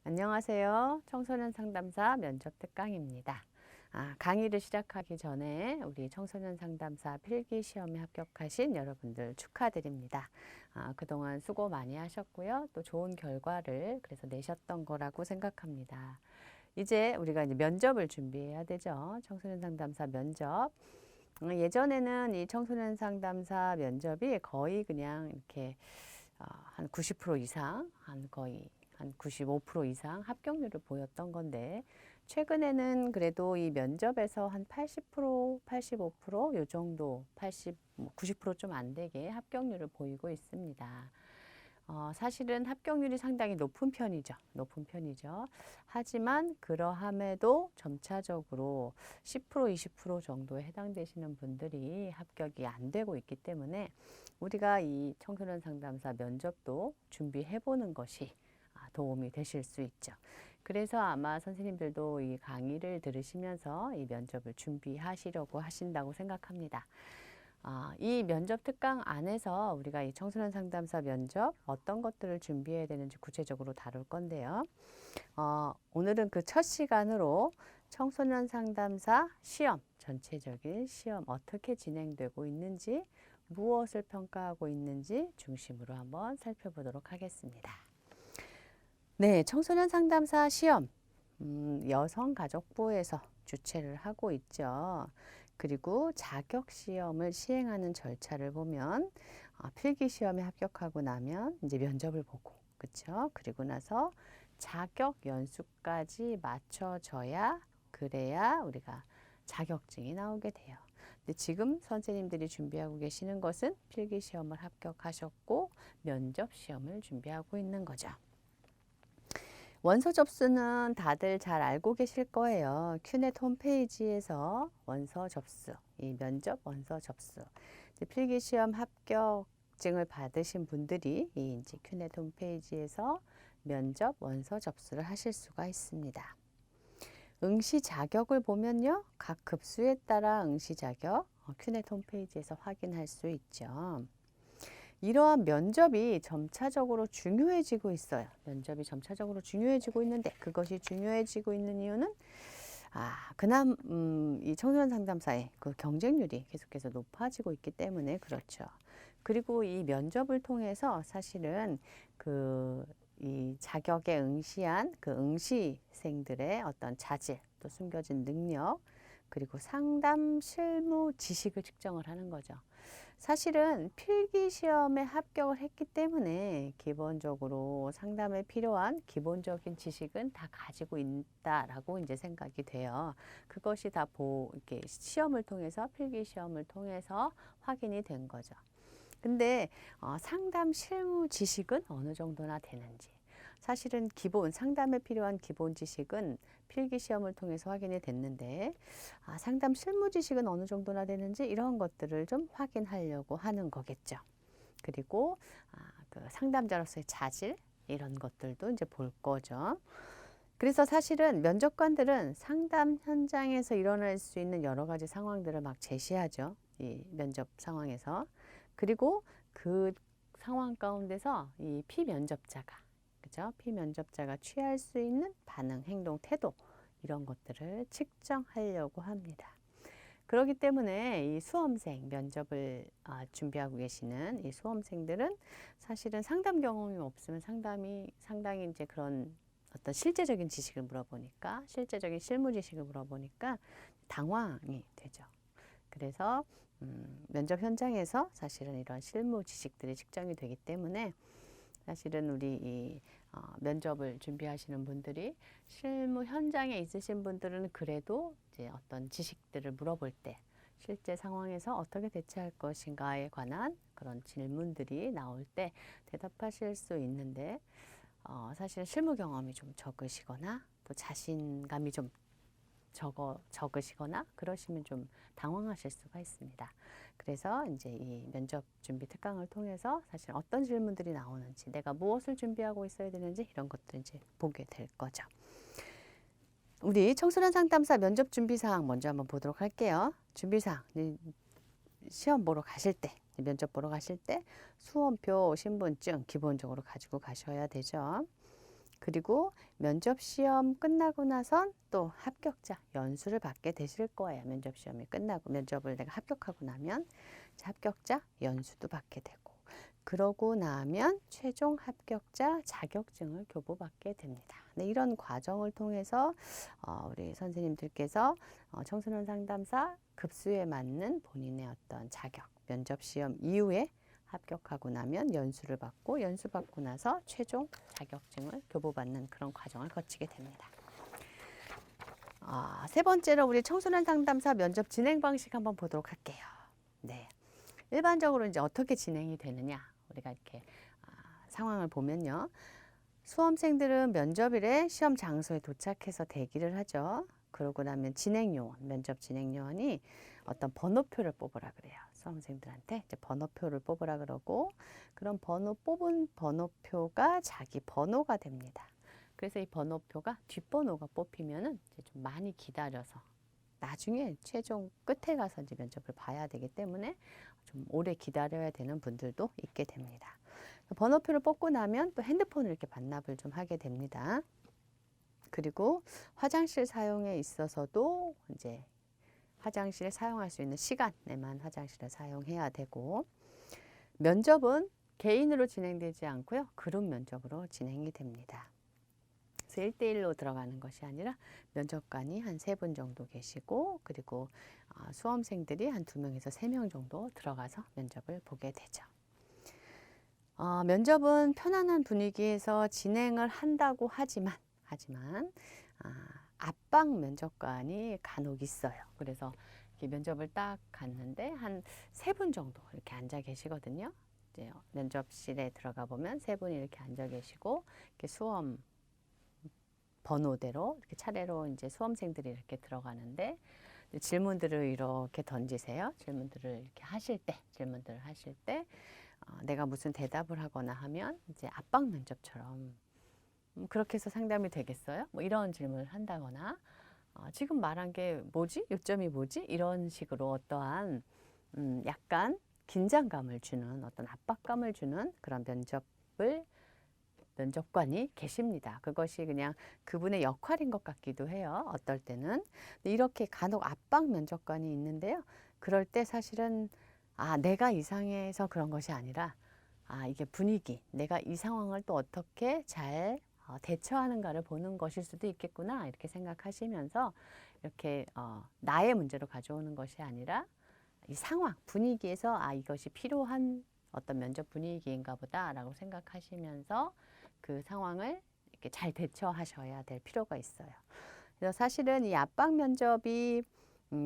안녕하세요. 청소년 상담사 면접 특강입니다. 강의를 시작하기 전에 우리 청소년 상담사 필기 시험에 합격하신 여러분들 축하드립니다. 그동안 수고 많이 하셨고요. 또 좋은 결과를 그래서 내셨던 거라고 생각합니다. 이제 우리가 이제 면접을 준비해야 되죠. 청소년 상담사 면접. 예전에는 이 청소년 상담사 면접이 거의 그냥 이렇게 한 90% 이상, 한 95% 이상 합격률을 보였던 건데, 최근에는 그래도 이 면접에서 한 80%, 85%요 정도, 80, 90% 좀 안 되게 합격률을 보이고 있습니다. 사실은 합격률이 상당히 높은 편이죠. 높은 편이죠. 하지만 그러함에도 점차적으로 10%, 20% 정도에 해당되시는 분들이 합격이 안 되고 있기 때문에 우리가 이 청소년 상담사 면접도 준비해 보는 것이 도움이 되실 수 있죠. 그래서 아마 선생님들도 이 강의를 들으시면서 이 면접을 준비하시려고 하신다고 생각합니다. 이 면접 특강 안에서 우리가 이 청소년 상담사 면접 어떤 것들을 준비해야 되는지 구체적으로 다룰 건데요. 오늘은 그 첫 시간으로 청소년 상담사 시험, 전체적인 시험 어떻게 진행되고 있는지, 무엇을 평가하고 있는지 중심으로 한번 살펴보도록 하겠습니다. 네, 청소년 상담사 시험, 여성가족부에서 주최를 하고 있죠. 그리고 자격 시험을 시행하는 절차를 보면 필기 시험에 합격하고 나면 이제 면접을 보고, 그렇죠? 그리고 나서 자격 연수까지 맞춰져야 그래야 우리가 자격증이 나오게 돼요. 근데 지금 선생님들이 준비하고 계시는 것은 필기 시험을 합격하셨고 면접 시험을 준비하고 있는 거죠. 원서 접수는 다들 잘 알고 계실 거예요. 큐넷 홈페이지에서 원서 접수, 이 면접 원서 접수. 필기시험 합격증을 받으신 분들이 이 이제 큐넷 홈페이지에서 면접 원서 접수를 하실 수가 있습니다. 응시 자격을 보면요, 각 급수에 따라 응시 자격 큐넷 홈페이지에서 확인할 수 있죠. 이러한 면접이 점차적으로 중요해지고 있어요. 면접이 점차적으로 중요해지고 있는데 그것이 중요해지고 있는 이유는 그나마 이 청소년 상담사의 그 경쟁률이 계속해서 높아지고 있기 때문에 그렇죠. 그리고 이 면접을 통해서 사실은 이 자격에 응시한 그 응시생들의 어떤 자질, 또 숨겨진 능력, 그리고 상담 실무 지식을 측정을 하는 거죠. 사실은 필기 시험에 합격을 했기 때문에 기본적으로 상담에 필요한 기본적인 지식은 다 가지고 있다라고 이제 생각이 돼요. 그것이 다 이렇게 시험을 통해서 필기 시험을 통해서 확인이 된 거죠. 근데 상담 실무 지식은 어느 정도나 되는지, 사실은 기본 상담에 필요한 기본 지식은 필기 시험을 통해서 확인이 됐는데 상담 실무 지식은 어느 정도나 되는지 이런 것들을 좀 확인하려고 하는 거겠죠. 그리고 그 상담자로서의 자질 이런 것들도 이제 볼 거죠. 그래서 사실은 면접관들은 상담 현장에서 일어날 수 있는 여러 가지 상황들을 막 제시하죠. 이 면접 상황에서. 그리고 그 상황 가운데서 이 피면접자가, 그죠? 피면접자가 취할 수 있는 반응, 행동, 태도 이런 것들을 측정하려고 합니다. 그렇기 때문에 이 수험생 면접을 준비하고 계시는 이 수험생들은 사실은 상담 경험이 없으면 상당히 이제 그런 어떤 실제적인 지식을 물어보니까, 실제적인 실무 지식을 물어보니까 당황이 되죠. 그래서 면접 현장에서 사실은 이런 실무 지식들이 측정이 되기 때문에 사실은 우리 이 면접을 준비하시는 분들이 실무 현장에 있으신 분들은 그래도 이제 어떤 지식들을 물어볼 때 실제 상황에서 어떻게 대처할 것인가에 관한 그런 질문들이 나올 때 대답하실 수 있는데 사실 실무 경험이 좀 적으시거나 또 자신감이 좀 적으시거나 그러시면 좀 당황하실 수가 있습니다. 그래서 이제 이 면접 준비 특강을 통해서 사실 어떤 질문들이 나오는지, 내가 무엇을 준비하고 있어야 되는지 이런 것들을 이제 보게 될 거죠. 우리 청소년 상담사 면접 준비사항 먼저 한번 보도록 할게요. 준비사항, 시험 보러 가실 때, 면접 보러 가실 때 수험표, 신분증 기본적으로 가지고 가셔야 되죠. 그리고 면접 시험 끝나고 나선 또 합격자 연수를 받게 되실 거예요. 면접 시험이 끝나고 면접을 내가 합격하고 나면 합격자 연수도 받게 되고 그러고 나면 최종 합격자 자격증을 교부받게 됩니다. 네, 이런 과정을 통해서 우리 선생님들께서 청소년 상담사 급수에 맞는 본인의 어떤 자격, 면접 시험 이후에 합격하고 나면 연수를 받고 연수 받고 나서 최종 자격증을 교부받는 그런 과정을 거치게 됩니다. 세 번째로 우리 청소년 상담사 면접 진행 방식 한번 보도록 할게요. 네, 일반적으로 이제 어떻게 진행이 되느냐 우리가 이렇게 상황을 보면요. 수험생들은 면접일에 시험 장소에 도착해서 대기를 하죠. 그러고 나면 진행요원, 면접 진행요원이 어떤 번호표를 뽑으라 그래요. 수험생들한테 이제 번호표를 뽑으라 그러고 그런 뽑은 번호표가 자기 번호가 됩니다. 그래서 이 번호표가 뒷번호가 뽑히면은 이제 좀 많이 기다려서 나중에 최종 끝에 가서 이제 면접을 봐야 되기 때문에 좀 오래 기다려야 되는 분들도 있게 됩니다. 번호표를 뽑고 나면 또 핸드폰을 이렇게 반납을 좀 하게 됩니다. 그리고 화장실 사용에 있어서도 이제 화장실을 사용할 수 있는 시간에만 화장실을 사용해야 되고 면접은 개인으로 진행되지 않고요. 그룹 면접으로 진행이 됩니다. 그래서 1대1로 들어가는 것이 아니라 면접관이 한 3분 정도 계시고 그리고 수험생들이 한 2명에서 3명 정도 들어가서 면접을 보게 되죠. 면접은 편안한 분위기에서 진행을 한다고 하지만 압박 면접관이 간혹 있어요. 그래서 면접을 딱 갔는데 한 3분 정도 이렇게 앉아 계시거든요. 이제 면접실에 들어가 보면 3분이 이렇게 앉아 계시고 이렇게 수험 번호대로 이렇게 차례로 이제 수험생들이 이렇게 들어가는데 질문들을 이렇게 던지세요. 질문들을 하실 때 내가 무슨 대답을 하거나 하면 이제 압박 면접처럼 그렇게 해서 상담이 되겠어요? 뭐 이런 질문을 한다거나 지금 말한 게 뭐지? 요점이 뭐지? 이런 식으로 어떠한 약간 긴장감을 주는 어떤 압박감을 주는 그런 면접관이 계십니다. 그것이 그냥 그분의 역할인 것 같기도 해요. 어떨 때는. 이렇게 간혹 압박 면접관이 있는데요. 그럴 때 사실은 내가 이상해서 그런 것이 아니라 이게 분위기, 내가 이 상황을 또 어떻게 잘 대처하는가를 보는 것일 수도 있겠구나 이렇게 생각하시면서 이렇게 나의 문제로 가져오는 것이 아니라 이 상황, 분위기에서 이것이 필요한 어떤 면접 분위기인가 보다라고 생각하시면서 그 상황을 이렇게 잘 대처하셔야 될 필요가 있어요. 그래서 사실은 이 압박 면접이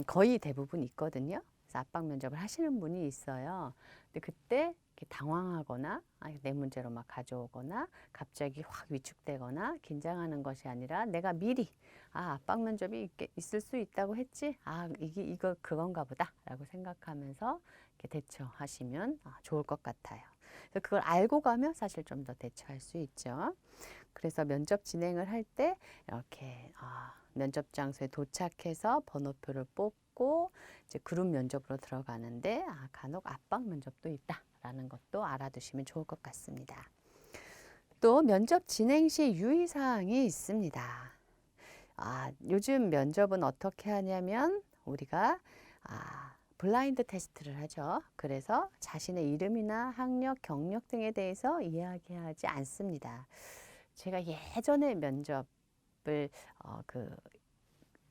거의 대부분 있거든요. 그래서 압박 면접을 하시는 분이 있어요. 근데 그때 이렇게 당황하거나 내 문제로 막 가져오거나 갑자기 확 위축되거나 긴장하는 것이 아니라 내가 미리 압박 면접이 있을 수 있다고 했지? 이거 그건가 보다라고 생각하면서 이렇게 대처하시면 좋을 것 같아요. 그래서 그걸 알고 가면 사실 좀 더 대처할 수 있죠. 그래서 면접 진행을 할 때 이렇게 면접 장소에 도착해서 번호표를 뽑고 이제 그룹 면접으로 들어가는데 간혹 압박 면접도 있다라는 것도 알아두시면 좋을 것 같습니다. 또 면접 진행 시 유의사항이 있습니다. 요즘 면접은 어떻게 하냐면 우리가 블라인드 테스트를 하죠. 그래서 자신의 이름이나 학력, 경력 등에 대해서 이야기하지 않습니다. 제가 예전에 면접을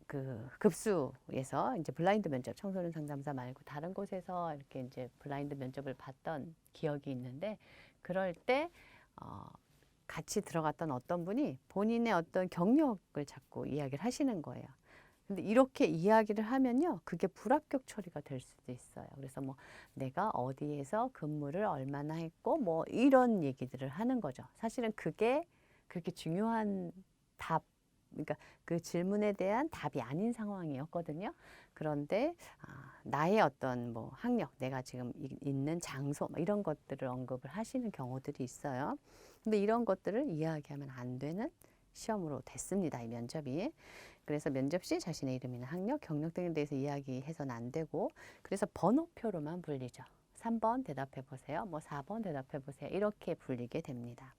그 급수에서 이제 블라인드 면접, 청소년 상담사 말고 다른 곳에서 이렇게 이제 블라인드 면접을 봤던 기억이 있는데 그럴 때 같이 들어갔던 어떤 분이 본인의 어떤 경력을 자꾸 이야기를 하시는 거예요. 근데 이렇게 이야기를 하면요, 그게 불합격 처리가 될 수도 있어요. 그래서 뭐 내가 어디에서 근무를 얼마나 했고 뭐 이런 얘기들을 하는 거죠. 사실은 그게 그렇게 중요한 그러니까 그 질문에 대한 답이 아닌 상황이었거든요. 그런데 나의 어떤 뭐 학력, 내가 지금 있는 장소 이런 것들을 언급을 하시는 경우들이 있어요. 근데 이런 것들을 이야기하면 안 되는 시험으로 됐습니다. 이 면접이. 그래서 면접 시 자신의 이름이나 학력, 경력 등에 대해서 이야기해서는 안 되고 그래서 번호표로만 불리죠. 3번 대답해 보세요. 뭐 4번 대답해 보세요. 이렇게 불리게 됩니다.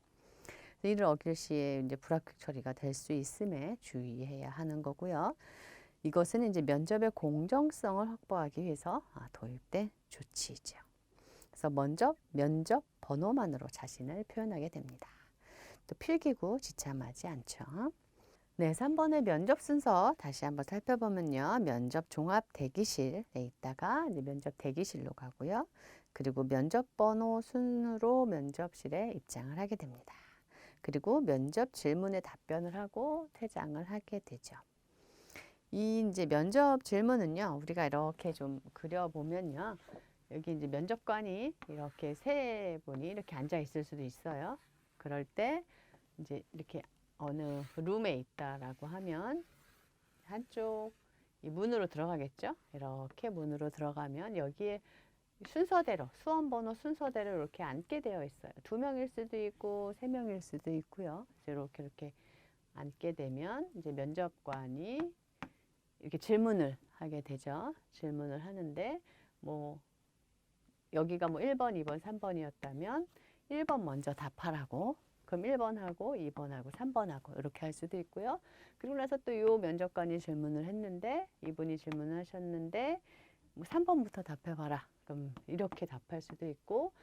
이를 어길 시에 이제 불합격 처리가 될 수 있음에 주의해야 하는 거고요. 이것은 이제 면접의 공정성을 확보하기 위해서 도입된 조치이죠. 그래서 먼저 면접 번호만으로 자신을 표현하게 됩니다. 또 필기구 지참하지 않죠. 네, 3번의 면접 순서 다시 한번 살펴보면요. 면접 종합 대기실에 있다가 이제 면접 대기실로 가고요. 그리고 면접 번호 순으로 면접실에 입장을 하게 됩니다. 그리고 면접 질문에 답변을 하고 퇴장을 하게 되죠. 이 이제 면접 질문은요. 우리가 이렇게 좀 그려보면요. 여기 이제 면접관이 이렇게 세 분이 이렇게 앉아 있을 수도 있어요. 그럴 때 이제 이렇게 어느 룸에 있다라고 하면 한쪽 이 문으로 들어가겠죠. 이렇게 문으로 들어가면 여기에 순서대로 수험번호 순서대로 이렇게 앉게 되어 있어요. 2명일 수도 있고 3명일 수도 있고요. 이렇게 앉게 되면 이제 면접관이 이렇게 질문을 하게 되죠. 질문을 하는데 뭐 여기가 뭐 1번, 2번, 3번이었다면 1번 먼저 답하라고. 그럼 1번하고 2번하고 3번하고 이렇게 할 수도 있고요. 그리고 나서 또 요 면접관이 질문을 했는데 이분이 질문을 하셨는데 뭐 3번부터 답해봐라. 그럼 이렇게 답할 수도 있고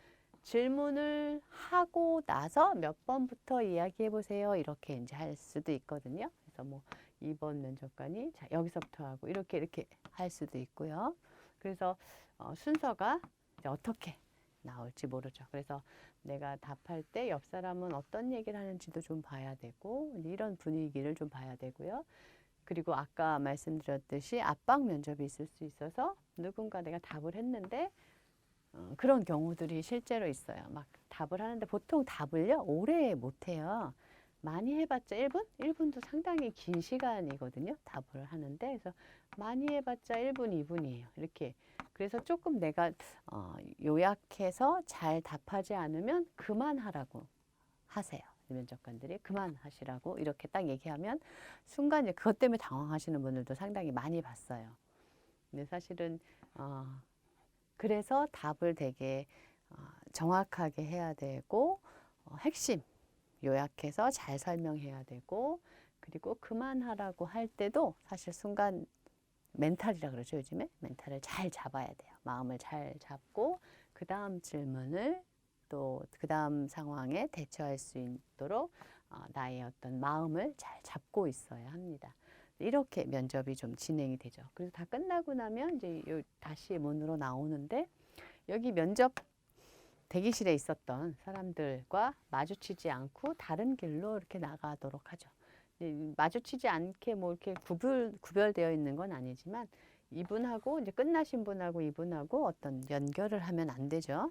질문을 하고 나서 몇 번부터 이야기해 보세요. 이렇게 이제 할 수도 있거든요. 그래서 뭐 2번 면접관이 자 여기서부터 하고 이렇게 할 수도 있고요. 그래서 순서가 이제 어떻게 나올지 모르죠. 그래서 내가 답할 때 옆 사람은 어떤 얘기를 하는지도 좀 봐야 되고 이런 분위기를 좀 봐야 되고요. 그리고 아까 말씀드렸듯이 압박 면접이 있을 수 있어서 누군가 내가 답을 했는데 그런 경우들이 실제로 있어요. 막 답을 하는데 보통 답을요 오래 못해요. 많이 해봤자 1분? 1분도 상당히 긴 시간이거든요. 답을 하는데 그래서 많이 해봤자 1분, 2분이에요. 이렇게 그래서 조금 내가 요약해서 잘 답하지 않으면 그만하라고 하세요. 면접관들이 그만하시라고 이렇게 딱 얘기하면 순간 그것 때문에 당황하시는 분들도 상당히 많이 봤어요. 근데 사실은 그래서 답을 되게 정확하게 해야 되고 핵심 요약해서 잘 설명해야 되고 그리고 그만하라고 할 때도 사실 순간 멘탈이라 그러죠. 요즘에 멘탈을 잘 잡아야 돼요. 마음을 잘 잡고 그 다음 질문을 또 그 다음 상황에 대처할 수 있도록 나의 어떤 마음을 잘 잡고 있어야 합니다. 이렇게 면접이 좀 진행이 되죠. 그래서 다 끝나고 나면 이제 다시 문으로 나오는데 여기 면접 대기실에 있었던 사람들과 마주치지 않고 다른 길로 이렇게 나가도록 하죠. 마주치지 않게 뭐 이렇게 구별되어 있는 건 아니지만 이분하고 이제 끝나신 분하고 이분하고 어떤 연결을 하면 안 되죠.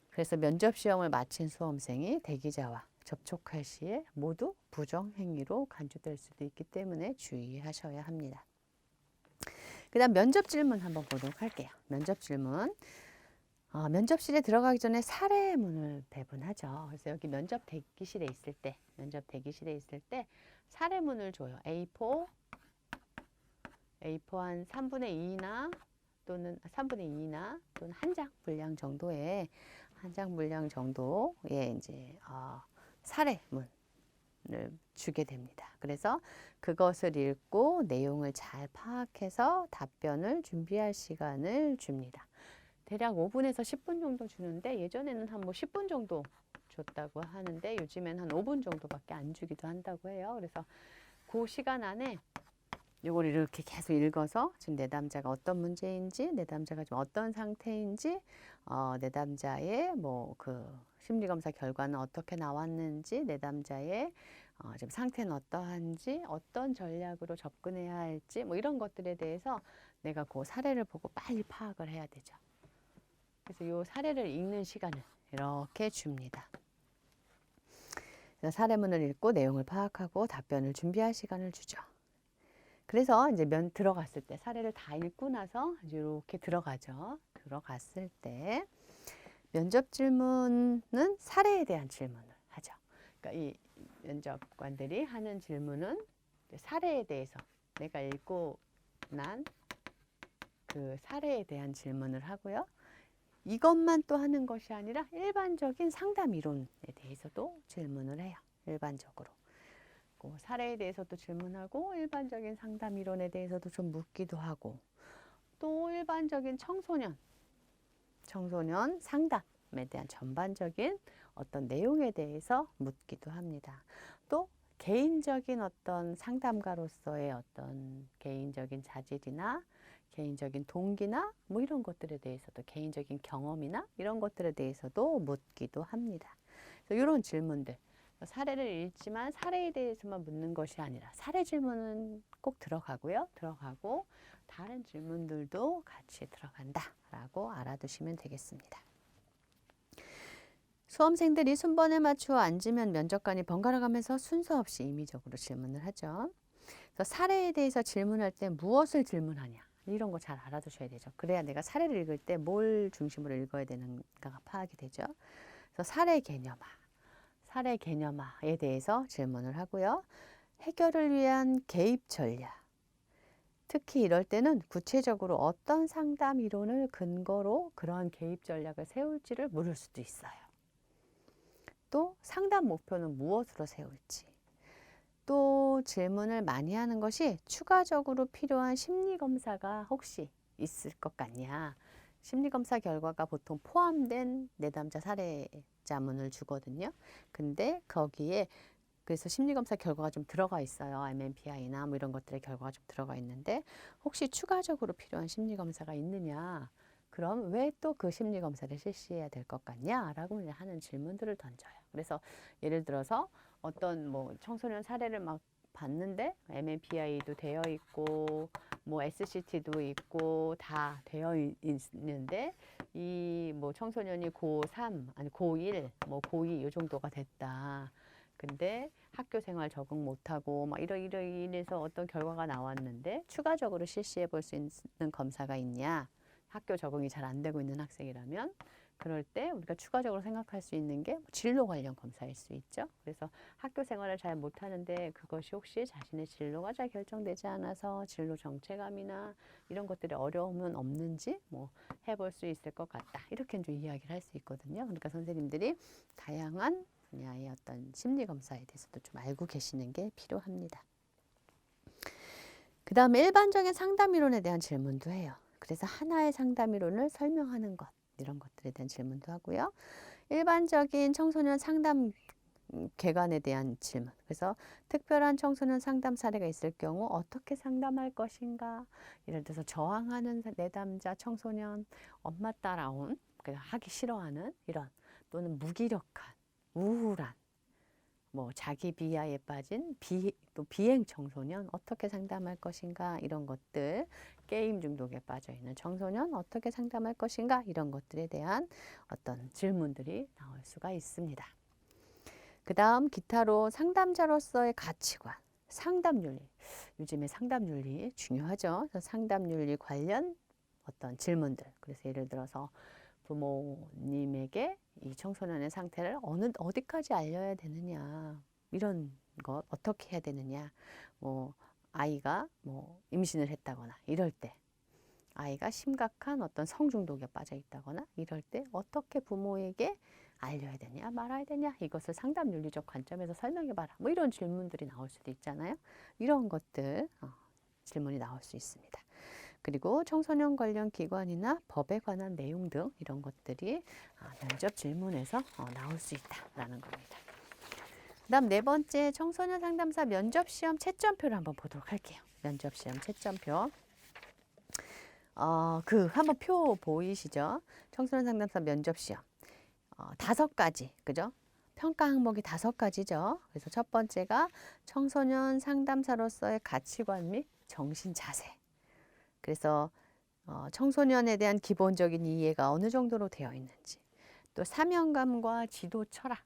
그래서 면접 시험을 마친 수험생이 대기자와 접촉할 시에 모두 부정 행위로 간주될 수도 있기 때문에 주의하셔야 합니다. 그다음 면접 질문 한번 보도록 할게요. 면접 질문. 면접실에 들어가기 전에 사례문을 배분하죠. 그래서 여기 면접 대기실에 있을 때 사례문을 줘요. A4 한 3분의 2나 또는 3분의 2나 또는 한 장 분량 정도의 이제 사례문을 주게 됩니다. 그래서 그것을 읽고 내용을 잘 파악해서 답변을 준비할 시간을 줍니다. 대략 5분에서 10분 정도 주는데 예전에는 한 뭐 10분 정도 줬다고 하는데 요즘엔 한 5분 정도밖에 안 주기도 한다고 해요. 그래서 그 시간 안에 이걸 이렇게 계속 읽어서 지금 내담자가 어떤 문제인지, 내담자가 좀 어떤 상태인지, 내담자의 뭐 그 심리검사 결과는 어떻게 나왔는지, 내담자의 지금 상태는 어떠한지, 어떤 전략으로 접근해야 할지, 뭐 이런 것들에 대해서 내가 그 사례를 보고 빨리 파악을 해야 되죠. 그래서 이 사례를 읽는 시간을 이렇게 줍니다. 그래서 사례문을 읽고 내용을 파악하고 답변을 준비할 시간을 주죠. 그래서 이제 들어갔을 때 사례를 다 읽고 나서 이제 이렇게 들어가죠. 들어갔을 때 면접 질문은 사례에 대한 질문을 하죠. 그러니까 이 면접관들이 하는 질문은 사례에 대해서 내가 읽고 난 그 사례에 대한 질문을 하고요. 이것만 또 하는 것이 아니라 일반적인 상담 이론에 대해서도 질문을 해요. 일반적으로. 사례에 대해서도 질문하고 일반적인 상담 이론에 대해서도 좀 묻기도 하고 또 일반적인 청소년 상담에 대한 전반적인 어떤 내용에 대해서 묻기도 합니다. 또 개인적인 어떤 상담가로서의 어떤 개인적인 자질이나 개인적인 동기나 뭐 이런 것들에 대해서도 개인적인 경험이나 이런 것들에 대해서도 묻기도 합니다. 그래서 이런 질문들 사례를 읽지만 사례에 대해서만 묻는 것이 아니라 사례 질문은 꼭 들어가고요. 들어가고 다른 질문들도 같이 들어간다라고 알아두시면 되겠습니다. 수험생들이 순번에 맞추어 앉으면 면접관이 번갈아 가면서 순서 없이 임의적으로 질문을 하죠. 그래서 사례에 대해서 질문할 때 무엇을 질문하냐 이런 거 잘 알아두셔야 되죠. 그래야 내가 사례를 읽을 때 뭘 중심으로 읽어야 되는가가 파악이 되죠. 그래서 사례 개념화에 대해서 질문을 하고요. 해결을 위한 개입 전략. 특히 이럴 때는 구체적으로 어떤 상담 이론을 근거로 그러한 개입 전략을 세울지를 물을 수도 있어요. 또 상담 목표는 무엇으로 세울지. 또 질문을 많이 하는 것이 추가적으로 필요한 심리검사가 혹시 있을 것 같냐. 심리검사 결과가 보통 포함된 내담자 사례자문을 주거든요. 근데 거기에 그래서 심리검사 결과가 좀 들어가 있어요. MMPI나 뭐 이런 것들의 결과가 좀 들어가 있는데 혹시 추가적으로 필요한 심리검사가 있느냐. 그럼 왜 또 그 심리검사를 실시해야 될 것 같냐? 라고 하는 질문들을 던져요. 그래서 예를 들어서 어떤 뭐 청소년 사례를 막 봤는데 MMPI도 되어 있고 뭐 SCT도 있고 다 되어 있는데 이 뭐 청소년이 고3 아니 고1 뭐 고2 요 정도가 됐다. 근데 학교 생활 적응 못하고 막 이래서 어떤 결과가 나왔는데 추가적으로 실시해 볼 수 있는 검사가 있냐? 학교 적응이 잘 안 되고 있는 학생이라면 그럴 때 우리가 추가적으로 생각할 수 있는 게 진로 관련 검사일 수 있죠. 그래서 학교 생활을 잘 못하는데 그것이 혹시 자신의 진로가 잘 결정되지 않아서 진로 정체감이나 이런 것들이 어려움은 없는지 뭐 해볼 수 있을 것 같다. 이렇게 좀 이야기를 할 수 있거든요. 그러니까 선생님들이 다양한 분야의 어떤 심리 검사에 대해서도 좀 알고 계시는 게 필요합니다. 그 다음에 일반적인 상담 이론에 대한 질문도 해요. 그래서 하나의 상담 이론을 설명하는 것 이런 것들에 대한 질문도 하고요. 일반적인 청소년 상담 개관에 대한 질문. 그래서 특별한 청소년 상담 사례가 있을 경우 어떻게 상담할 것인가. 예를 들어서 저항하는 내담자 청소년, 엄마 따라온, 하기 싫어하는 이런 또는 무기력한, 우울한, 뭐 자기 비하에 빠진 또 비행 청소년 어떻게 상담할 것인가 이런 것들, 게임 중독에 빠져 있는 청소년 어떻게 상담할 것인가 이런 것들에 대한 어떤 질문들이 나올 수가 있습니다. 그 다음 기타로 상담자로서의 가치관, 상담윤리. 요즘에 상담윤리 중요하죠. 그래서 상담윤리 관련 어떤 질문들. 그래서 예를 들어서 부모님에게 이 청소년의 상태를 어디까지 알려야 되느냐. 이런 것 어떻게 해야 되느냐. 뭐 아이가 뭐 임신을 했다거나 이럴 때 아이가 심각한 어떤 성중독에 빠져 있다거나 이럴 때 어떻게 부모에게 알려야 되냐 말아야 되냐 이것을 상담 윤리적 관점에서 설명해 봐라 뭐 이런 질문들이 나올 수도 있잖아요. 이런 것들 질문이 나올 수 있습니다. 그리고 청소년 관련 기관이나 법에 관한 내용 등 이런 것들이 면접 질문에서 나올 수 있다라는 겁니다. 그 다음 네 번째 청소년 상담사 면접시험 채점표를 한번 보도록 할게요. 면접시험 채점표. 한번 표 보이시죠? 청소년 상담사 면접시험. 5가지, 그죠? 평가 항목이 5가지죠. 그래서 첫 번째가 청소년 상담사로서의 가치관 및 정신 자세. 그래서 청소년에 대한 기본적인 이해가 어느 정도로 되어 있는지. 또 사명감과 지도 철학.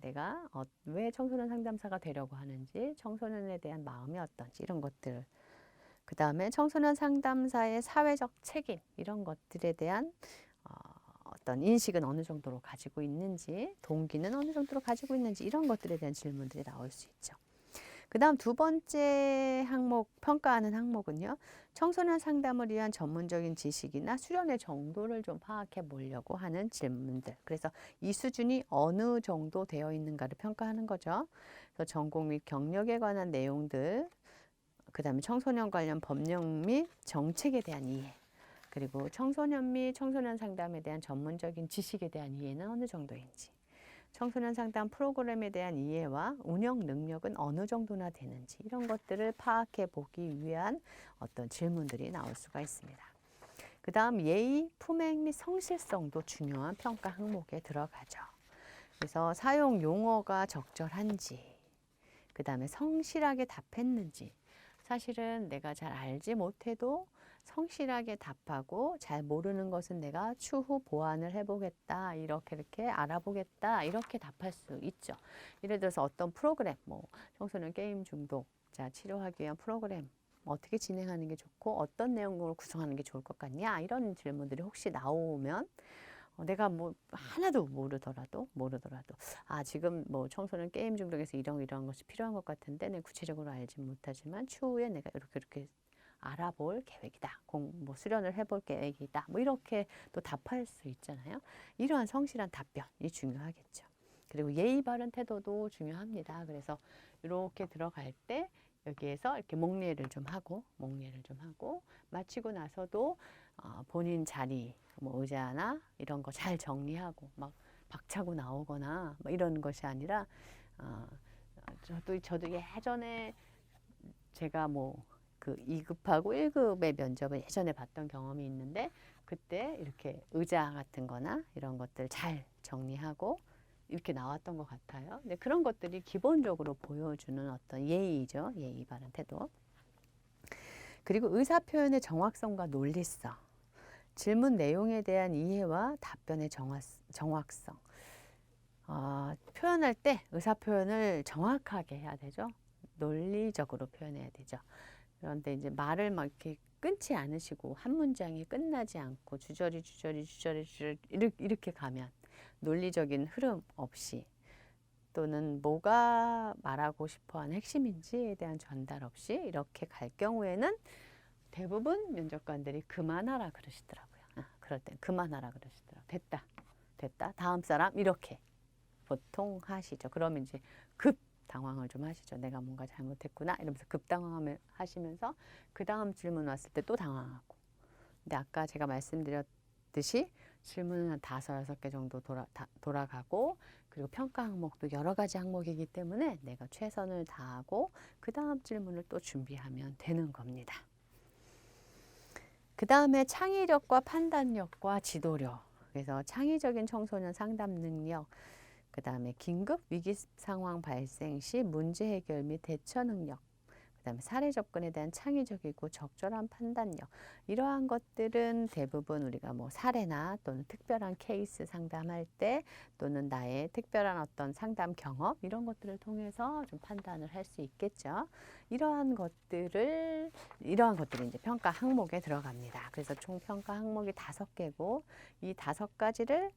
내가 왜 청소년 상담사가 되려고 하는지, 청소년에 대한 마음이 어떤지 이런 것들. 그 다음에 청소년 상담사의 사회적 책임 이런 것들에 대한 어떤 인식은 어느 정도로 가지고 있는지, 동기는 어느 정도로 가지고 있는지 이런 것들에 대한 질문들이 나올 수 있죠. 그다음 두 번째 항목, 평가하는 항목은요. 청소년 상담을 위한 전문적인 지식이나 수련의 정도를 좀 파악해 보려고 하는 질문들. 그래서 이 수준이 어느 정도 되어 있는가를 평가하는 거죠. 그래서 전공 및 경력에 관한 내용들, 그다음에 청소년 관련 법령 및 정책에 대한 이해, 그리고 청소년 및 청소년 상담에 대한 전문적인 지식에 대한 이해는 어느 정도인지, 청소년 상담 프로그램에 대한 이해와 운영 능력은 어느 정도나 되는지, 이런 것들을 파악해 보기 위한 어떤 질문들이 나올 수가 있습니다. 그 다음 예의, 품행 및 성실성도 중요한 평가 항목에 들어가죠. 그래서 사용 용어가 적절한지, 그 다음에 성실하게 답했는지, 사실은 내가 잘 알지 못해도 성실하게 답하고 잘 모르는 것은 내가 추후 보완을 해보겠다, 이렇게 알아보겠다, 이렇게 답할 수 있죠. 예를 들어서 어떤 프로그램, 뭐 청소년 게임 중독자 치료하기 위한 프로그램 어떻게 진행하는 게 좋고 어떤 내용으로 구성하는 게 좋을 것 같냐, 이런 질문들이 혹시 나오면 내가 뭐 하나도 모르더라도 아 지금 뭐 청소년 게임 중독에서 이런 것이 필요한 것 같은데 내가 구체적으로 알지 못하지만 추후에 내가 이렇게 알아볼 계획이다. 뭐 수련을 해볼 계획이다. 뭐 이렇게 또 답할 수 있잖아요. 이러한 성실한 답변이 중요하겠죠. 그리고 예의 바른 태도도 중요합니다. 그래서 이렇게 들어갈 때 여기에서 이렇게 목례를 좀 하고 마치고 나서도 본인 자리, 뭐 의자나 이런 거 잘 정리하고 막 박차고 나오거나 뭐 이런 것이 아니라 저도 예전에 제가 뭐 그 2급하고 1급의 면접을 예전에 봤던 경험이 있는데 그때 이렇게 의자 같은 거나 이런 것들 잘 정리하고 이렇게 나왔던 것 같아요. 근데 그런 것들이 기본적으로 보여주는 어떤 예의죠. 예의 바른 태도. 그리고 의사 표현의 정확성과 논리성, 질문 내용에 대한 이해와 답변의 정확성. 표현할 때 의사 표현을 정확하게 해야 되죠. 논리적으로 표현해야 되죠. 그런데 이제 말을 막 이렇게 끊지 않으시고 한 문장이 끝나지 않고 주저리 이렇게 가면 논리적인 흐름 없이 또는 뭐가 말하고 싶어하는 핵심인지에 대한 전달 없이 이렇게 갈 경우에는 대부분 면접관들이 그만하라 그러시더라고요. 그럴 땐 그만하라 그러시더라고요. 됐다. 다음 사람 이렇게 보통 하시죠. 그러면 이제 급 당황을 좀 하시죠. 내가 뭔가 잘못했구나 이러면서 급당황을 하시면서 그 다음 질문 왔을 때 또 당황하고. 근데 아까 제가 말씀드렸듯이 질문은 한 5, 6개 정도 돌아가고 그리고 평가 항목도 여러 가지 항목이기 때문에 내가 최선을 다하고 그 다음 질문을 또 준비하면 되는 겁니다. 그 다음에 창의력과 판단력과 지도력. 그래서 창의적인 청소년 상담 능력, 그 다음에 긴급 위기 상황 발생 시 문제 해결 및 대처 능력, 그 다음에 사례 접근에 대한 창의적이고 적절한 판단력. 이러한 것들은 대부분 우리가 뭐 사례나 또는 특별한 케이스 상담할 때 또는 나의 특별한 어떤 상담 경험 이런 것들을 통해서 좀 판단을 할 수 있겠죠. 이러한 것들이 이제 평가 항목에 들어갑니다. 그래서 총 평가 항목이 5개고 이 5가지를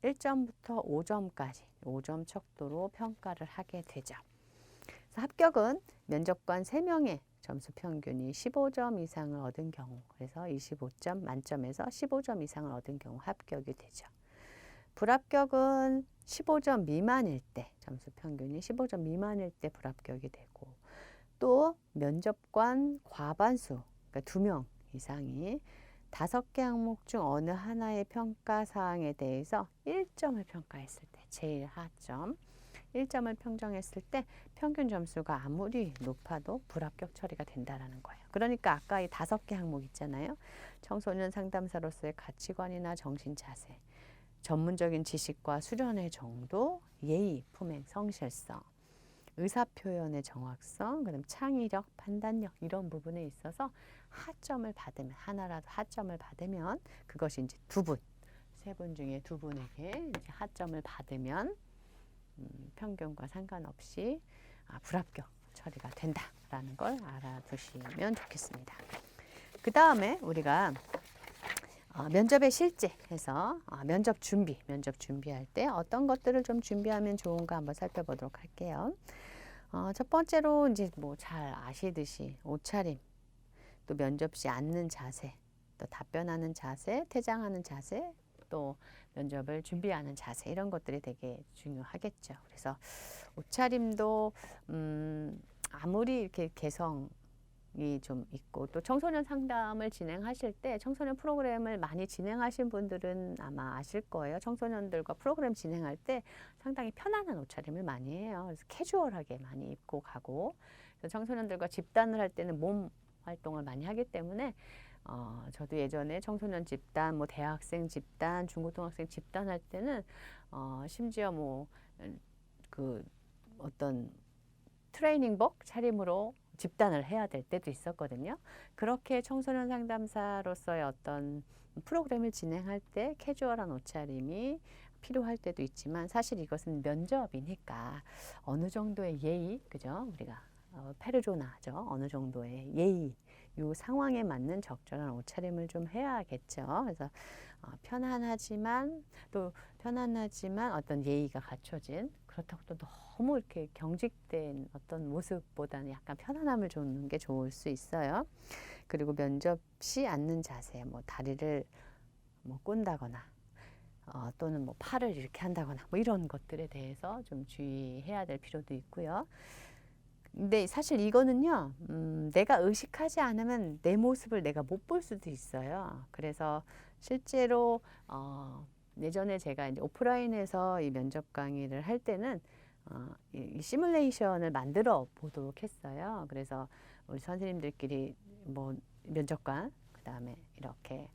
1점부터 5점까지 5점 척도로 평가를 하게 되죠. 그래서 합격은 면접관 3명의 점수 평균이 15점 이상을 얻은 경우, 그래서 25점 만점에서 15점 이상을 얻은 경우 합격이 되죠. 불합격은 15점 미만일 때, 점수 평균이 15점 미만일 때 불합격이 되고, 또 면접관 과반수, 그러니까 2명 이상이 5개 항목 중 어느 하나의 평가 사항에 대해서 1점을 평가했을 때, 제일 하점 1점을 평정했을 때 평균 점수가 아무리 높아도 불합격 처리가 된다라는 거예요. 그러니까 아까 이 5개 항목 있잖아요. 청소년 상담사로서의 가치관이나 정신 자세, 전문적인 지식과 수련의 정도, 예의, 품행, 성실성, 의사표현의 정확성, 그다음 창의력, 판단력 이런 부분에 있어서 하점을 받으면 하나라도 하점을 받으면 그것이 이제 2분, 3분 중에 2분에게 이제 하점을 받으면 평균과 상관없이 불합격 처리가 된다라는 걸 알아두시면 좋겠습니다. 그 다음에 우리가 면접에 실제해서 면접 준비할 때 어떤 것들을 좀 준비하면 좋은가 한번 살펴보도록 할게요. 첫 번째로 이제 뭐 잘 아시듯이 옷차림, 또 면접 시 앉는 자세, 또 답변하는 자세, 퇴장하는 자세, 또 면접을 준비하는 자세 이런 것들이 되게 중요하겠죠. 그래서 옷차림도 아무리 이렇게 개성이 좀 있고 또 청소년 상담을 진행하실 때 청소년 프로그램을 많이 진행하신 분들은 아마 아실 거예요. 청소년들과 프로그램 진행할 때 상당히 편안한 옷차림을 많이 해요. 그래서 캐주얼하게 많이 입고 가고 그래서 청소년들과 집단을 할 때는 몸 활동을 많이 하기 때문에 저도 예전에 청소년 집단, 뭐 대학생 집단, 중고등학생 집단 할 때는 심지어 뭐 그 어떤 트레이닝복 차림으로 집단을 해야 될 때도 있었거든요. 그렇게 청소년 상담사로서의 어떤 프로그램을 진행할 때 캐주얼한 옷차림이 필요할 때도 있지만 사실 이것은 면접이니까 어느 정도의 예의, 그죠? 우리가 페르조나죠. 어느 정도의 예의, 요 상황에 맞는 적절한 옷차림을 좀 해야겠죠. 그래서 편안하지만 어떤 예의가 갖춰진 그렇다고 또 너무 이렇게 경직된 어떤 모습보다는 약간 편안함을 주는 게 좋을 수 있어요. 그리고 면접 시 앉는 자세, 뭐 다리를 뭐 꼰다거나 또는 뭐 팔을 이렇게 한다거나 뭐 이런 것들에 대해서 좀 주의해야 될 필요도 있고요. 근데 사실 이거는요, 내가 의식하지 않으면 내 모습을 내가 못 볼 수도 있어요. 그래서 실제로 예전에 제가 이제 오프라인에서 이 면접 강의를 할 때는 이 시뮬레이션을 만들어 보도록 했어요. 그래서 우리 선생님들끼리 뭐 면접관, 그 다음에 이렇게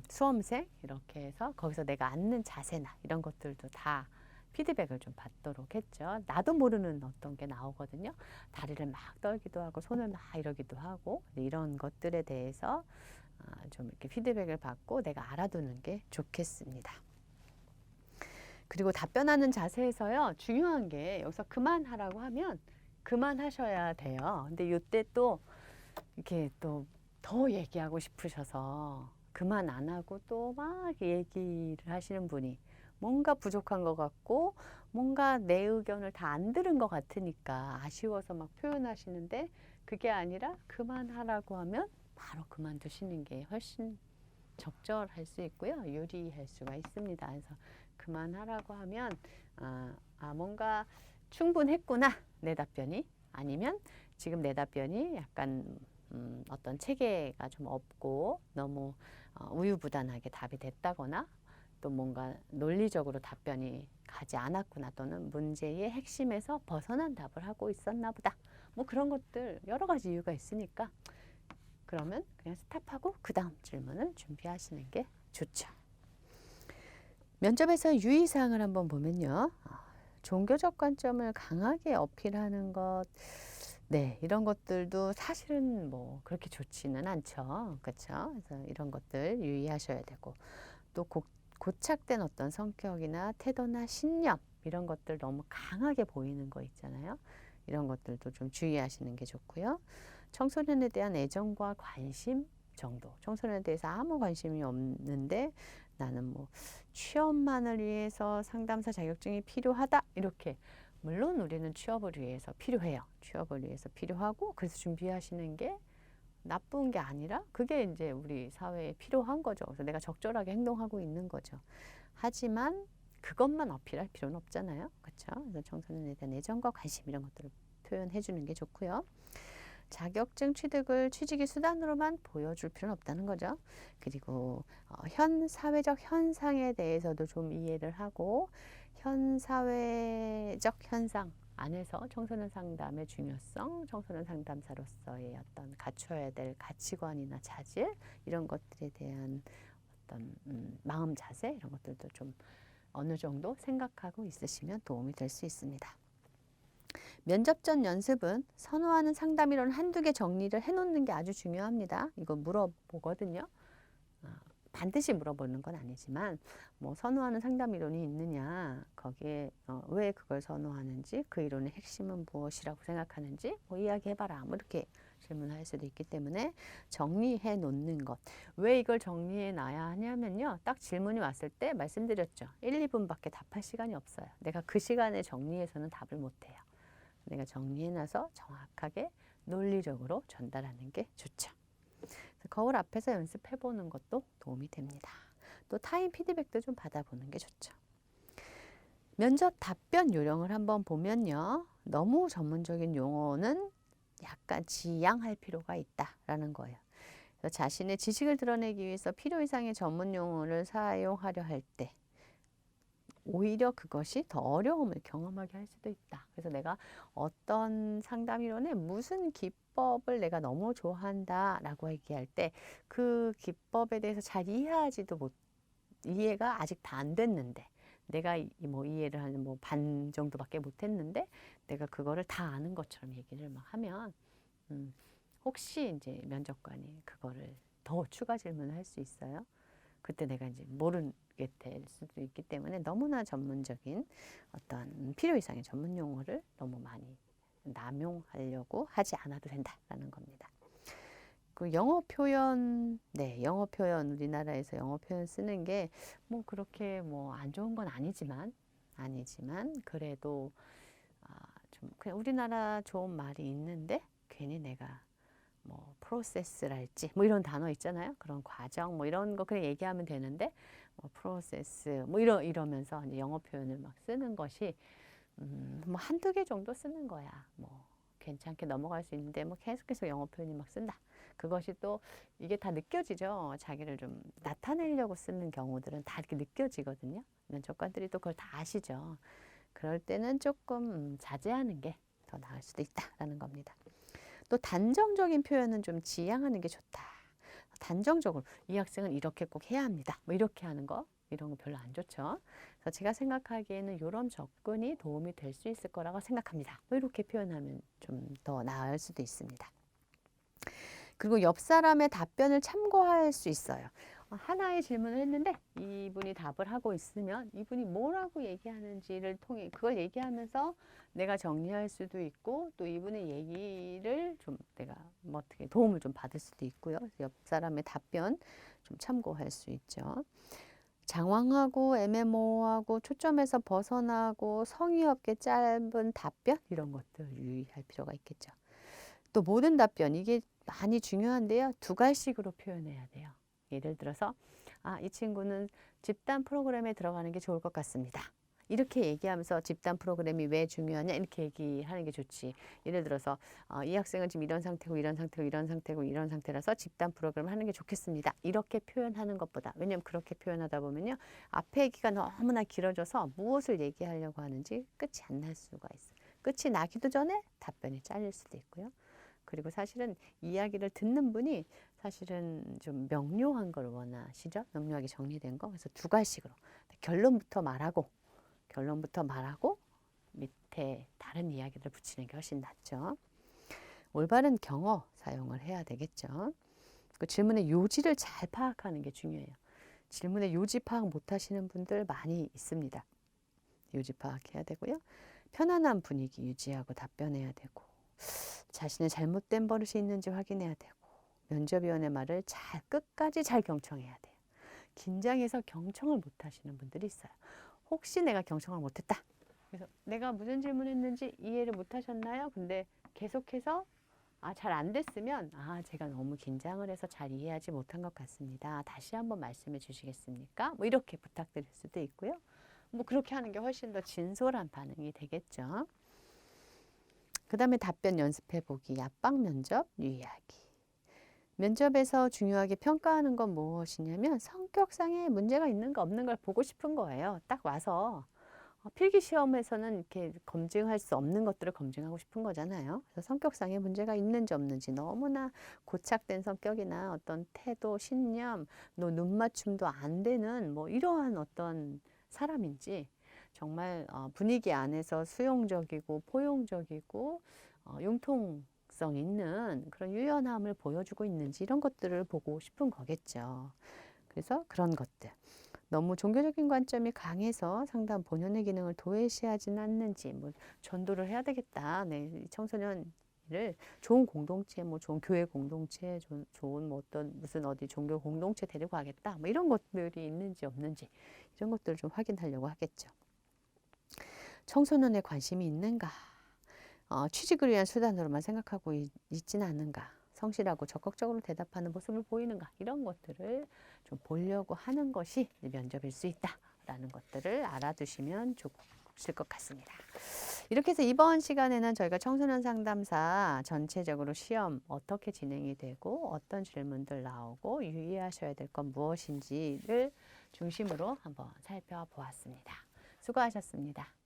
수험생 이렇게 해서 거기서 내가 앉는 자세나 이런 것들도 다 피드백을 좀 받도록 했죠. 나도 모르는 어떤 게 나오거든요. 다리를 막 떨기도 하고 손을 막 이러기도 하고 이런 것들에 대해서 좀 이렇게 피드백을 받고 내가 알아두는 게 좋겠습니다. 그리고 답변하는 자세에서요. 중요한 게 여기서 그만하라고 하면 그만하셔야 돼요. 근데 이때 또 이렇게 또 더 얘기하고 싶으셔서 그만 안 하고 또 막 얘기를 하시는 분이 뭔가 부족한 것 같고 뭔가 내 의견을 다 안 들은 것 같으니까 아쉬워서 막 표현하시는데 그게 아니라 그만하라고 하면 바로 그만두시는 게 훨씬 적절할 수 있고요. 유리할 수가 있습니다. 그래서 그만하라고 하면 뭔가 충분했구나 내 답변이 아니면 지금 내 답변이 약간 어떤 체계가 좀 없고 너무 우유부단하게 답이 됐다거나 또 뭔가 논리적으로 답변이 가지 않았구나 또는 문제의 핵심에서 벗어난 답을 하고 있었나 보다. 뭐 그런 것들 여러 가지 이유가 있으니까 그러면 그냥 스탑하고 그 다음 질문을 준비하시는 게 좋죠. 면접에서 유의사항을 한번 보면요. 종교적 관점을 강하게 어필하는 것, 네, 이런 것들도 사실은 뭐 그렇게 좋지는 않죠. 그렇죠? 그래서 이런 것들 유의하셔야 되고 또 고착된 어떤 성격이나 태도나 신념 이런 것들 너무 강하게 보이는 거 있잖아요. 이런 것들도 좀 주의하시는 게 좋고요. 청소년에 대한 애정과 관심 정도. 청소년에 대해서 아무 관심이 없는데 나는 뭐 취업만을 위해서 상담사 자격증이 필요하다 이렇게 물론 우리는 취업을 위해서 필요해요. 취업을 위해서 필요하고 그래서 준비하시는 게 나쁜 게 아니라 그게 이제 우리 사회에 필요한 거죠. 그래서 내가 적절하게 행동하고 있는 거죠. 하지만 그것만 어필할 필요는 없잖아요. 그렇죠? 그래서 청소년에 대한 애정과 관심 이런 것들을 표현해 주는 게 좋고요. 자격증 취득을 취직의 수단으로만 보여줄 필요는 없다는 거죠. 그리고 현 사회적 현상에 대해서도 좀 이해를 하고 현 사회적 현상 안에서 청소년 상담의 중요성, 청소년 상담사로서의 어떤 갖춰야 될 가치관이나 자질 이런 것들에 대한 어떤 마음 자세 이런 것들도 좀 어느 정도 생각하고 있으시면 도움이 될 수 있습니다. 면접 전 연습은 선호하는 상담 이론 한두 개 정리를 해놓는 게 아주 중요합니다. 이거 물어보거든요. 반드시 물어보는 건 아니지만 뭐 선호하는 상담 이론이 있느냐 거기에 왜 그걸 선호하는지 그 이론의 핵심은 무엇이라고 생각하는지 뭐 이야기해봐라 뭐 이렇게 질문할 수도 있기 때문에 정리해 놓는 것. 왜 이걸 정리해 놔야 하냐면요. 딱 질문이 왔을 때 말씀드렸죠. 1, 2분밖에 답할 시간이 없어요. 내가 그 시간에 정리해서는 답을 못해요. 내가 정리해놔서 정확하게 논리적으로 전달하는 게 좋죠. 거울 앞에서 연습해보는 것도 도움이 됩니다. 또 타인 피드백도 좀 받아보는 게 좋죠. 면접 답변 요령을 한번 보면요. 너무 전문적인 용어는 약간 지양할 필요가 있다라는 거예요. 그래서 자신의 지식을 드러내기 위해서 필요 이상의 전문 용어를 사용하려 할 때 오히려 그것이 더 어려움을 경험하게 할 수도 있다. 그래서 내가 어떤 상담이론에 무슨 기법을 내가 너무 좋아한다라고 얘기할 때 그 기법에 대해서 잘 이해가 아직 다 안 됐는데 내가 뭐 이해를 하는 뭐 반 정도밖에 못했는데 내가 그거를 다 아는 것처럼 얘기를 막 하면 혹시 이제 면접관이 그거를 더 추가 질문을 할 수 있어요. 그때 내가 이제 모르게 될 수도 있기 때문에 너무나 전문적인 어떤 필요 이상의 전문 용어를 너무 많이 남용하려고 하지 않아도 된다라는 겁니다. 그 영어 표현, 네, 영어 표현 우리나라에서 영어 표현 쓰는 게 뭐 그렇게 뭐 안 좋은 건 아니지만 그래도 좀 그냥 우리나라 좋은 말이 있는데 괜히 내가 뭐 프로세스랄지 뭐 이런 단어 있잖아요. 그런 과정 뭐 이런 거 그냥 얘기하면 되는데 뭐 프로세스 뭐 이러면서 이제 영어 표현을 막 쓰는 것이 뭐 한두 개 정도 쓰는 거야. 뭐 괜찮게 넘어갈 수 있는데 뭐 계속해서 영어 표현이 막 쓴다. 그것이 또 이게 다 느껴지죠. 자기를 좀 나타내려고 쓰는 경우들은 다 이렇게 느껴지거든요. 면접관들이 또 그걸 다 아시죠. 그럴 때는 조금 자제하는 게 더 나을 수도 있다라는 겁니다. 또 단정적인 표현은 좀 지양하는 게 좋다. 단정적으로 이 학생은 이렇게 꼭 해야 합니다. 뭐 이렇게 하는 거 이런 거 별로 안 좋죠. 그래서 제가 생각하기에는 이런 접근이 도움이 될 수 있을 거라고 생각합니다. 뭐 이렇게 표현하면 좀 더 나을 수도 있습니다. 그리고 옆 사람의 답변을 참고할 수 있어요. 하나의 질문을 했는데 이분이 답을 하고 있으면 이분이 뭐라고 얘기하는지를 통해 그걸 얘기하면서 내가 정리할 수도 있고 또 이분의 얘기를 좀 내가 뭐 어떻게 도움을 좀 받을 수도 있고요. 옆 사람의 답변 좀 참고할 수 있죠. 장황하고 애매모호하고 초점에서 벗어나고 성의 없게 짧은 답변 이런 것들 유의할 필요가 있겠죠. 또 모든 답변 이게 많이 중요한데요. 두 갈식으로 표현해야 돼요. 예를 들어서 이 친구는 집단 프로그램에 들어가는 게 좋을 것 같습니다. 이렇게 얘기하면서 집단 프로그램이 왜 중요하냐 이렇게 얘기하는 게 좋지. 예를 들어서 이 학생은 지금 이런 상태고 이런 상태고 이런 상태고 이런 상태라서 집단 프로그램을 하는 게 좋겠습니다. 이렇게 표현하는 것보다 왜냐하면 그렇게 표현하다 보면요. 앞에 얘기가 너무나 길어져서 무엇을 얘기하려고 하는지 끝이 안 날 수가 있어요. 끝이 나기도 전에 답변이 잘릴 수도 있고요. 그리고 사실은 이야기를 듣는 분이 사실은 좀 명료한 걸 원하시죠? 명료하게 정리된 거. 그래서 두 갈식으로 결론부터 말하고 밑에 다른 이야기를 붙이는 게 훨씬 낫죠. 올바른 경어 사용을 해야 되겠죠. 그 질문의 요지를 잘 파악하는 게 중요해요. 질문의 요지 파악 못 하시는 분들 많이 있습니다. 요지 파악해야 되고요. 편안한 분위기 유지하고 답변해야 되고 자신의 잘못된 버릇이 있는지 확인해야 되고 면접위원의 말을 끝까지 잘 경청해야 돼요. 긴장해서 경청을 못 하시는 분들이 있어요. 혹시 내가 경청을 못했다. 그래서 내가 무슨 질문했는지 이해를 못 하셨나요? 근데 계속해서 잘 안 됐으면 제가 너무 긴장을 해서 잘 이해하지 못한 것 같습니다. 다시 한번 말씀해 주시겠습니까? 뭐 이렇게 부탁드릴 수도 있고요. 뭐 그렇게 하는 게 훨씬 더 진솔한 반응이 되겠죠. 그 다음에 답변 연습해 보기, 압박 면접 유의하기. 면접에서 중요하게 평가하는 건 무엇이냐면 성격상의 문제가 있는가 없는 걸 보고 싶은 거예요. 딱 와서 필기 시험에서는 이렇게 검증할 수 없는 것들을 검증하고 싶은 거잖아요. 그래서 성격상의 문제가 있는지 없는지 너무나 고착된 성격이나 어떤 태도, 신념, 눈 맞춤도 안 되는 뭐 이러한 어떤 사람인지 정말 분위기 안에서 수용적이고 포용적이고 융통성 있는 그런 유연함을 보여주고 있는지 이런 것들을 보고 싶은 거겠죠. 그래서 그런 것들. 너무 종교적인 관점이 강해서 상담 본연의 기능을 도외시하지는 않는지 뭐 전도를 해야 되겠다. 네, 청소년을 좋은 공동체, 뭐 좋은 교회 공동체, 좋은 뭐 어떤 무슨 어디 종교 공동체 데리고 가겠다. 뭐 이런 것들이 있는지 없는지 이런 것들을 좀 확인하려고 하겠죠. 청소년에 관심이 있는가? 취직을 위한 수단으로만 생각하고 있지는 않는가. 성실하고 적극적으로 대답하는 모습을 보이는가. 이런 것들을 좀 보려고 하는 것이 면접일 수 있다라는 것들을 알아두시면 좋으실 것 같습니다. 이렇게 해서 이번 시간에는 저희가 청소년 상담사 전체적으로 시험 어떻게 진행이 되고 어떤 질문들 나오고 유의하셔야 될 건 무엇인지를 중심으로 한번 살펴보았습니다. 수고하셨습니다.